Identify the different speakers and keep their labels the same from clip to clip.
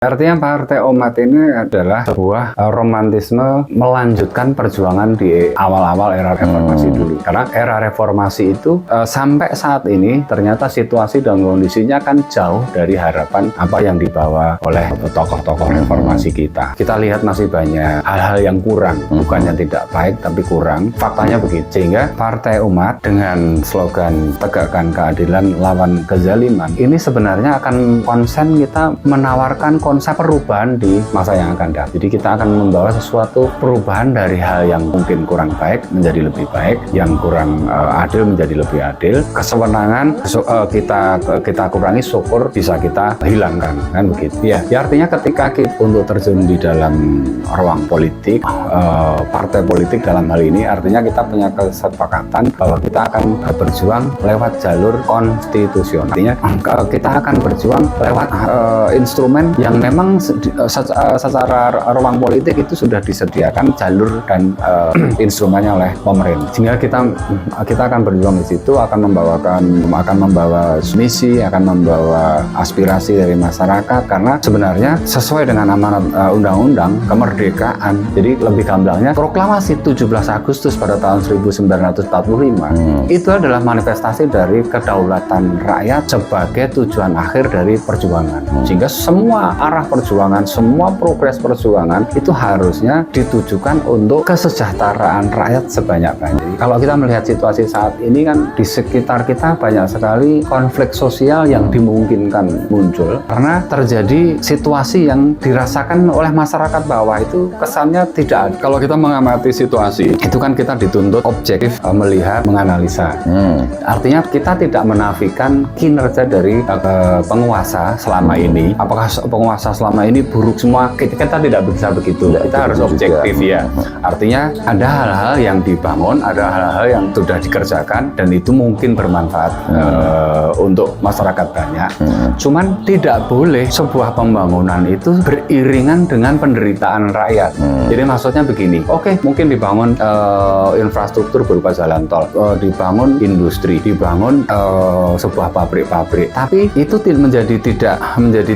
Speaker 1: Artinya Partai Umat ini adalah sebuah romantisme melanjutkan perjuangan di awal-awal era reformasi dulu. Karena era reformasi itu sampai saat ini ternyata situasi dan kondisinya kan jauh dari harapan apa yang dibawa oleh tokoh-tokoh reformasi kita. Kita lihat masih banyak hal-hal yang kurang, bukannya tidak baik tapi kurang. Faktanya begitu. Sehingga Partai Umat dengan slogan tegakkan keadilan lawan kezaliman ini sebenarnya akan konsen kita menawarkan konsep perubahan di masa yang akan datang. Jadi kita akan membawa sesuatu perubahan dari hal yang mungkin kurang baik menjadi lebih baik, yang kurang adil menjadi lebih adil. Kesewenangan kita kurangi, syukur bisa kita hilangkan, kan begitu. Ya artinya ketika kita untuk terjun di dalam ruang politik, partai politik dalam hal ini artinya kita punya kesepakatan bahwa kita akan berjuang lewat jalur konstitusional. Artinya kita akan berjuang lewat instrumen yang memang secara ruang politik itu sudah disediakan jalur dan instrumennya oleh pemerintah. Sehingga kita akan berjuang di situ, akan membawa misi, akan membawa aspirasi dari masyarakat, karena sebenarnya sesuai dengan amanat undang-undang kemerdekaan. Jadi lebih gamblangnya proklamasi 17 Agustus pada tahun 1945 itu adalah manifestasi dari kedaulatan rakyat sebagai tujuan akhir dari perjuangan. Sehingga semua arah perjuangan, semua progres perjuangan itu harusnya ditujukan untuk kesejahteraan rakyat sebanyak-banyaknya. Kalau kita melihat situasi saat ini kan di sekitar kita banyak sekali konflik sosial yang dimungkinkan muncul karena terjadi situasi yang dirasakan oleh masyarakat bawah itu kesannya tidak. Kalau kita mengamati situasi itu kan kita dituntut objektif melihat, menganalisa. Artinya kita tidak menafikan kinerja dari penguasa selama ini. Apakah penguasa selama ini buruk semua? Kita tidak bisa begitu. Kita harus objektif ya. Artinya ada hal-hal yang dibangun, ada hal-hal yang sudah dikerjakan dan itu mungkin bermanfaat untuk masyarakat banyak. Cuman tidak boleh sebuah pembangunan itu beriringan dengan penderitaan rakyat. Jadi maksudnya begini, oke, mungkin dibangun infrastruktur berupa jalan tol, dibangun industri, dibangun sebuah pabrik-pabrik, tapi itu menjadi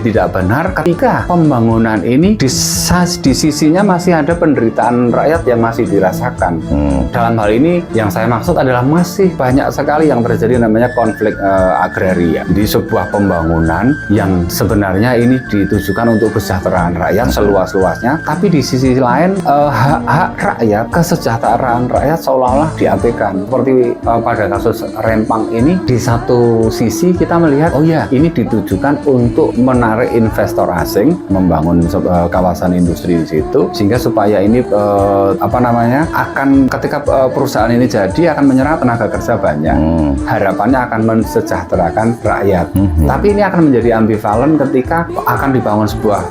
Speaker 1: tidak benar ketika pembangunan ini di sisinya masih ada penderitaan rakyat yang masih dirasakan. Dalam hal ini yang saya maksud adalah masih banyak sekali yang terjadi namanya konflik agraria. Jadi sebuah pembangunan yang sebenarnya ini ditujukan untuk kesejahteraan rakyat seluas-luasnya, tapi di sisi lain hak-hak rakyat, kesejahteraan rakyat seolah-olah diabaikan. Seperti pada kasus Rempang ini, di satu sisi kita melihat, oh ya, ini ditujukan untuk menarik investor asing, membangun kawasan industri di situ, sehingga supaya ini akan ketika perusahaan ini jadi akan menyerap tenaga kerja banyak. Harapannya akan mensejahterakan rakyat. Tapi ini akan menjadi ambivalen ketika akan dibangun sebuah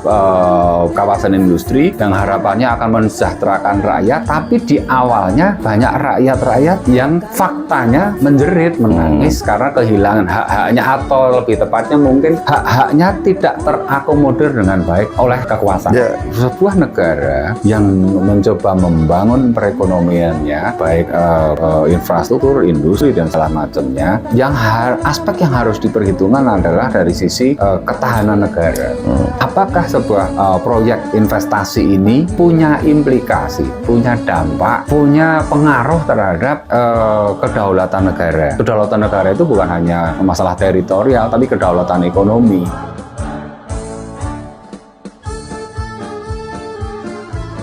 Speaker 1: kawasan industri yang harapannya akan mensejahterakan rakyat, tapi di awalnya banyak rakyat-rakyat yang faktanya menjerit, menangis karena kehilangan hak-haknya, atau lebih tepatnya mungkin hak-haknya tidak terakomodir dengan baik oleh kekuasaan. Sebuah negara yang mencoba membangun perekonomiannya, baik infrastruktur, industri dan segala macamnya, aspek yang harus diperhitungkan adalah dari sisi ketahanan negara. Apakah sebuah proyek investasi ini punya implikasi, punya dampak, punya pengaruh terhadap kedaulatan negara. Kedaulatan negara itu bukan hanya masalah teritorial, tapi kedaulatan ekonomi.